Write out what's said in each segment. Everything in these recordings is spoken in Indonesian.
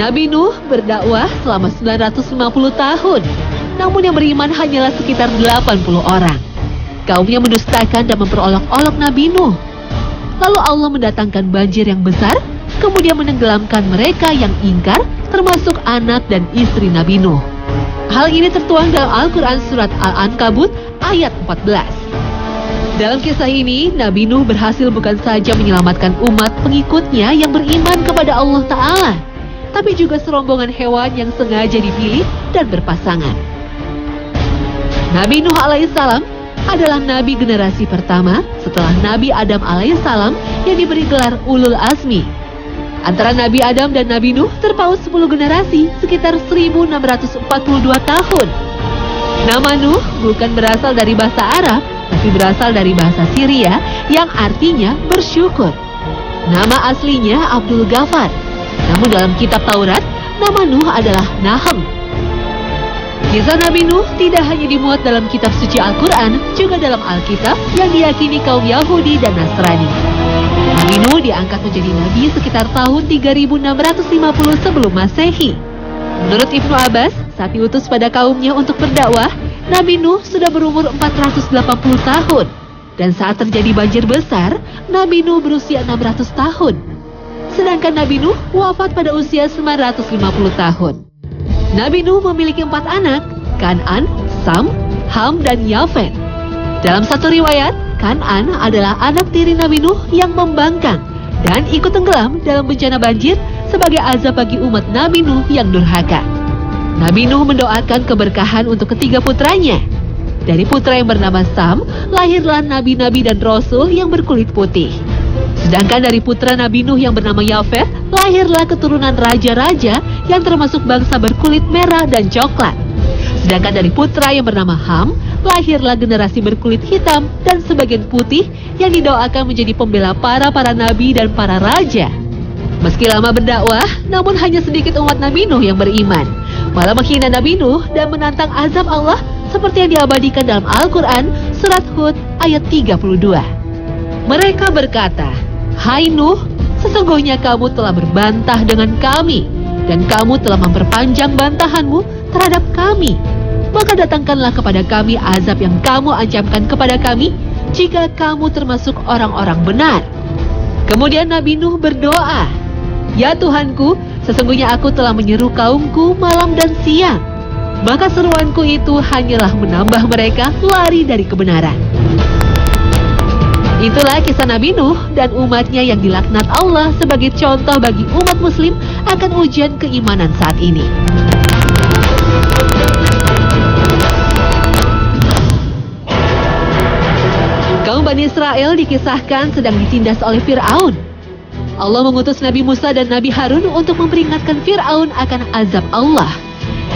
Nabi Nuh berdakwah selama 950 tahun. Namun yang beriman hanyalah sekitar 80 orang. Kaumnya mendustakan dan memperolok-olok Nabi Nuh. Lalu Allah mendatangkan banjir yang besar, kemudian menenggelamkan mereka yang ingkar, termasuk anak dan istri Nabi Nuh. Hal ini tertuang dalam Al-Quran Surat Al-Ankabut ayat 14. Dalam kisah ini, Nabi Nuh berhasil bukan saja menyelamatkan umat pengikutnya yang beriman kepada Allah Ta'ala, tapi juga serombongan hewan yang sengaja dipilih dan berpasangan. Nabi Nuh alaihissalam adalah nabi generasi pertama setelah Nabi Adam alaihissalam yang diberi gelar Ulul Azmi. Antara Nabi Adam dan Nabi Nuh terpaut 10 generasi, sekitar 1642 tahun. Nama Nuh bukan berasal dari bahasa Arab, tapi berasal dari bahasa Syria yang artinya bersyukur. Nama aslinya Abdul Ghafar. Namun dalam kitab Taurat, nama Nuh adalah Nahem. Kisah Nabi Nuh tidak hanya dimuat dalam kitab suci Al-Quran, juga dalam Alkitab yang diyakini kaum Yahudi dan Nasrani. Nabi Nuh diangkat menjadi nabi sekitar tahun 3650 sebelum Masehi. Menurut Ibnu Abbas, saat diutus pada kaumnya untuk berdakwah, Nabi Nuh sudah berumur 480 tahun. Dan saat terjadi banjir besar, Nabi Nuh berusia 600 tahun. Sedangkan Nabi Nuh wafat pada usia 950 tahun. Nabi Nuh memiliki 4 anak, Kan'an, Sam, Ham, dan Yafet. Dalam satu riwayat, Kan'an adalah anak tiri Nabi Nuh yang membangkang dan ikut tenggelam dalam bencana banjir sebagai azab bagi umat Nabi Nuh yang durhaka. Nabi Nuh mendoakan keberkahan untuk ketiga putranya. Dari putra yang bernama Sam, lahirlah nabi-nabi dan rasul yang berkulit putih. Sedangkan dari putra Nabi Nuh yang bernama Yafet, lahirlah keturunan raja-raja yang termasuk bangsa berkulit merah dan coklat. Sedangkan dari putra yang bernama Ham, lahirlah generasi berkulit hitam dan sebagian putih yang didoakan menjadi pembela para nabi dan para raja. Meski lama berdakwah, namun hanya sedikit umat Nabi Nuh yang beriman, malah menghina Nabi Nuh dan menantang azab Allah seperti yang diabadikan dalam Al-Quran Surat Hud ayat 32. Mereka berkata, "Hai Nuh, sesungguhnya kamu telah berbantah dengan kami, dan kamu telah memperpanjang bantahanmu terhadap kami. Maka datangkanlah kepada kami azab yang kamu ancamkan kepada kami, jika kamu termasuk orang-orang benar." Kemudian Nabi Nuh berdoa, "Ya Tuhanku, sesungguhnya aku telah menyeru kaumku malam dan siang. Maka seruanku itu hanyalah menambah mereka lari dari kebenaran." Itulah kisah Nabi Nuh dan umatnya yang dilaknat Allah sebagai contoh bagi umat muslim akan ujian keimanan saat ini. Kaum Bani Israel dikisahkan sedang ditindas oleh Fir'aun. Allah mengutus Nabi Musa dan Nabi Harun untuk memperingatkan Fir'aun akan azab Allah.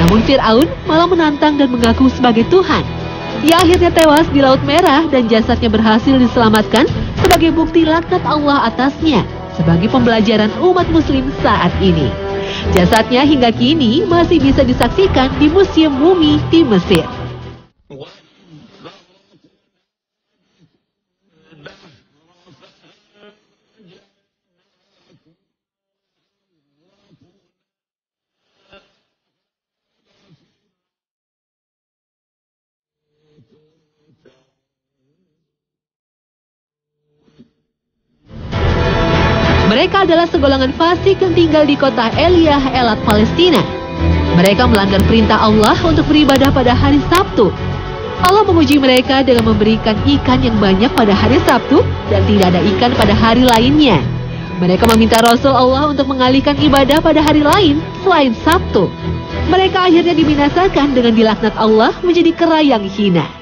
Namun Fir'aun malah menantang dan mengaku sebagai Tuhan. Ia akhirnya tewas di Laut Merah dan jasadnya berhasil diselamatkan sebagai bukti laknat Allah atasnya, sebagai pembelajaran umat muslim saat ini. Jasadnya hingga kini masih bisa disaksikan di Museum Mumi di Mesir. Mereka adalah segolongan fasik yang tinggal di kota Eliyah, Elat, Palestina. Mereka melanggar perintah Allah untuk beribadah pada hari Sabtu. Allah menguji mereka dengan memberikan ikan yang banyak pada hari Sabtu dan tidak ada ikan pada hari lainnya. Mereka meminta Rasul Allah untuk mengalihkan ibadah pada hari lain selain Sabtu. Mereka akhirnya dibinasakan dengan dilaknat Allah menjadi kera yang hina.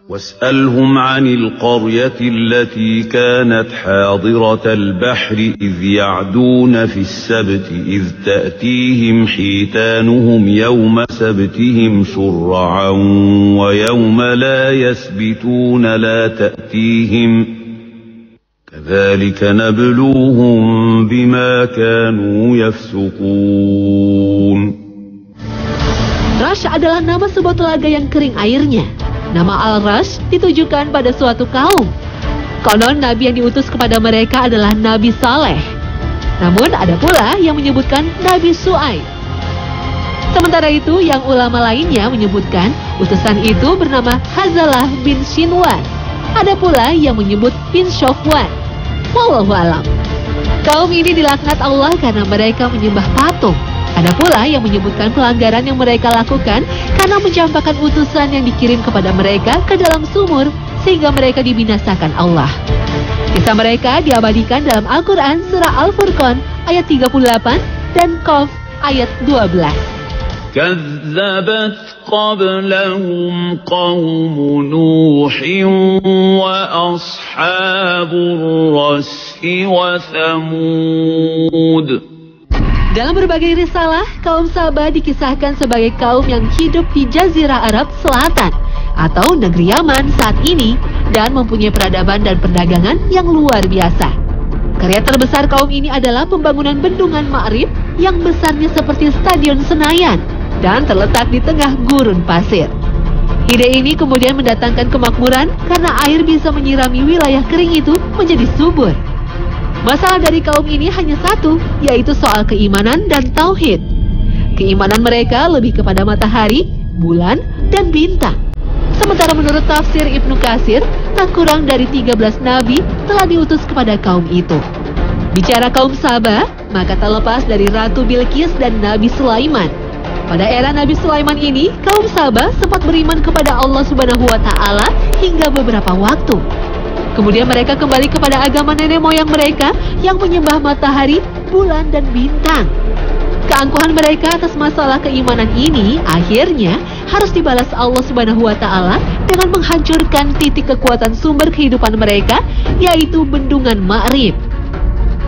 واسألهم عن القرية التي كانت حاضرة البحر إذ يعدون في السبت إذ تأتيهم حيتانهم يوم سبتهم شرعا ويوم لا يسبتون لا تأتيهم كذلك نبلوهم بما كانوا يفسقون. Rash adalah nama sebuah telaga yang kering airnya. Nama Al-Rash ditujukan pada suatu kaum. Konon Nabi yang diutus kepada mereka adalah Nabi Saleh. Namun ada pula yang menyebutkan Nabi Su'aib. Sementara itu, yang ulama lainnya menyebutkan utusan itu bernama Hazalah bin Shinwan. Ada pula yang menyebut bin Shofwan. Wallahu alam. Kaum ini dilaknat Allah karena mereka menyembah patung. Ada pula yang menyebutkan pelanggaran yang mereka lakukan karena mencampakkan utusan yang dikirim kepada mereka ke dalam sumur sehingga mereka dibinasakan Allah. Kisah mereka diabadikan dalam Al-Quran surah Al-Furqan ayat 38 dan Qaf ayat 12. كذبت قبلهم قوم نوح وأصحاب الرس وثمود. Dalam berbagai risalah, kaum Sabah dikisahkan sebagai kaum yang hidup di Jazirah Arab Selatan atau negeri Yaman saat ini dan mempunyai peradaban dan perdagangan yang luar biasa. Karya terbesar kaum ini adalah pembangunan bendungan Ma'rib yang besarnya seperti Stadion Senayan dan terletak di tengah gurun pasir. Ide ini kemudian mendatangkan kemakmuran karena air bisa menyirami wilayah kering itu menjadi subur. Masalah dari kaum ini hanya satu, yaitu soal keimanan dan tauhid. Keimanan mereka lebih kepada matahari, bulan, dan bintang. Sementara menurut tafsir Ibnu Katsir, tak kurang dari 13 nabi telah diutus kepada kaum itu. Bicara kaum Sabah, maka tak lepas dari Ratu Bilqis dan Nabi Sulaiman. Pada era Nabi Sulaiman ini, kaum Sabah sempat beriman kepada Allah Subhanahu wa Ta'ala hingga beberapa waktu. Kemudian mereka kembali kepada agama nenek moyang mereka yang menyembah matahari, bulan, dan bintang. Keangkuhan mereka atas masalah keimanan ini akhirnya harus dibalas Allah Subhanahu wa Ta'ala dengan menghancurkan titik kekuatan sumber kehidupan mereka, yaitu bendungan Ma'rib.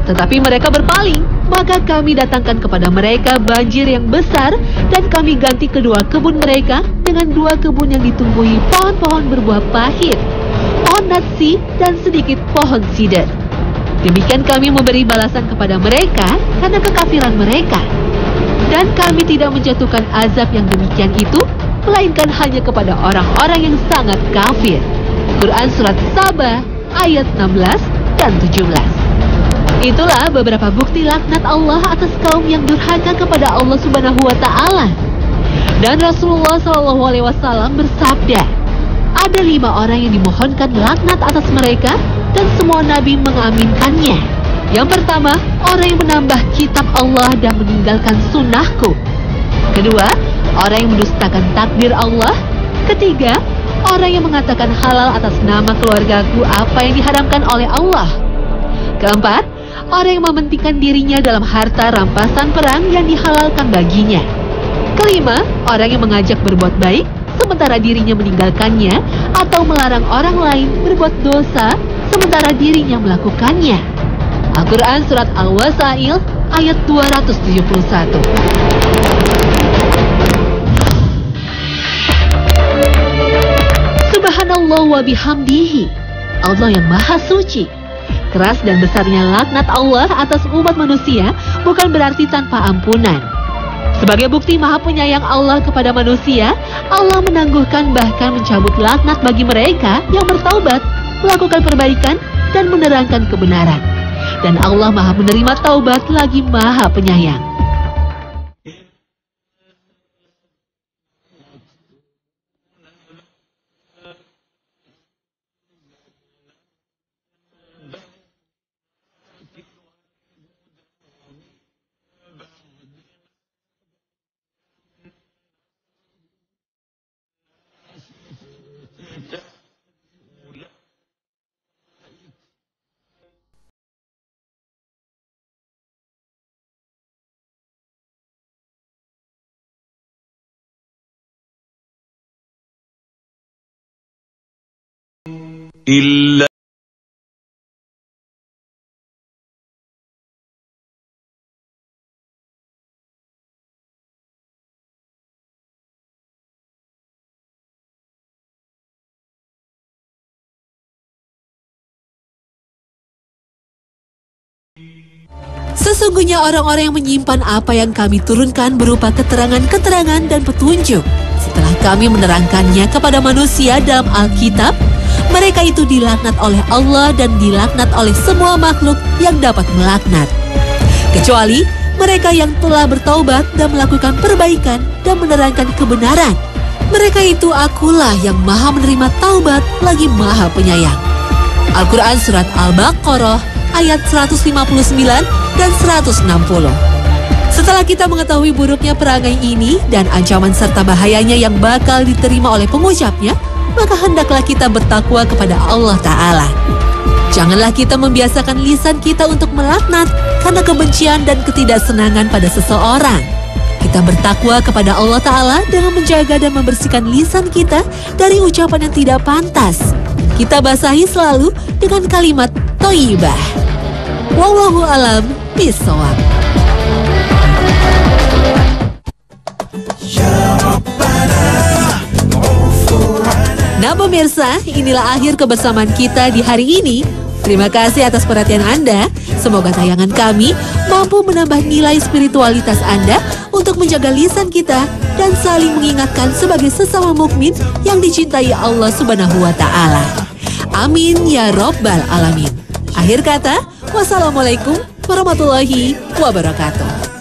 Tetapi mereka berpaling, maka kami datangkan kepada mereka banjir yang besar dan kami ganti kedua kebun mereka dengan 2 kebun yang ditumbuhi pohon-pohon berbuah pahit, pohon natsi dan sedikit pohon sidr. Demikian kami memberi balasan kepada mereka karena kekafiran mereka. Dan kami tidak menjatuhkan azab yang demikian itu, melainkan hanya kepada orang-orang yang sangat kafir. Quran Surat Sabah ayat 16 dan 17. Itulah beberapa bukti laknat Allah atas kaum yang durhaka kepada Allah Subhanahu wa Ta'ala. Dan Rasulullah SAW bersabda, ada 5 orang yang dimohonkan laknat atas mereka dan semua nabi mengaminkannya. Yang pertama, orang yang menambah kitab Allah dan meninggalkan sunnahku. Kedua, orang yang mendustakan takdir Allah. Ketiga, orang yang mengatakan halal atas nama keluargaku apa yang diharamkan oleh Allah. Keempat, orang yang mementingkan dirinya dalam harta rampasan perang yang dihalalkan baginya. Kelima, orang yang mengajak berbuat baik sementara dirinya meninggalkannya atau melarang orang lain berbuat dosa sementara dirinya melakukannya. Al-Quran Surat Al-Wasail ayat 271. Subhanallah wa bihamdihi, Allah yang maha suci. Keras dan besarnya laknat Allah atas umat manusia bukan berarti tanpa ampunan. Sebagai bukti maha penyayang Allah kepada manusia, Allah menangguhkan bahkan mencabut laknat bagi mereka yang bertaubat, melakukan perbaikan, dan menerangkan kebenaran. Dan Allah maha menerima taubat lagi maha penyayang. إلا Sesungguhnya orang-orang yang menyimpan apa yang kami turunkan berupa keterangan-keterangan dan petunjuk, setelah kami menerangkannya kepada manusia dalam Alkitab, mereka itu dilaknat oleh Allah dan dilaknat oleh semua makhluk yang dapat melaknat. Kecuali mereka yang telah bertaubat dan melakukan perbaikan dan menerangkan kebenaran. Mereka itu akulah yang maha menerima taubat lagi maha penyayang. Al-Quran Surat Al-Baqarah ayat 159 dan 160. Setelah kita mengetahui buruknya perangai ini dan ancaman serta bahayanya yang bakal diterima oleh pengucapnya, maka hendaklah kita bertakwa kepada Allah Ta'ala. Janganlah kita membiasakan lisan kita untuk melaknat karena kebencian dan ketidaksenangan pada seseorang. Kita bertakwa kepada Allah Ta'ala dengan menjaga dan membersihkan lisan kita dari ucapan yang tidak pantas. Kita basahi selalu dengan kalimat thayyibah. Wallahu a'lam bishawab. Nah pemirsa, inilah akhir kebersamaan kita di hari ini. Terima kasih atas perhatian Anda. Semoga tayangan kami mampu menambah nilai spiritualitas Anda untuk menjaga lisan kita dan saling mengingatkan sebagai sesama mukmin yang dicintai Allah Subhanahu wa Ta'ala. Amin ya Rabbal Alamin. Akhir kata, wassalamualaikum warahmatullahi wabarakatuh.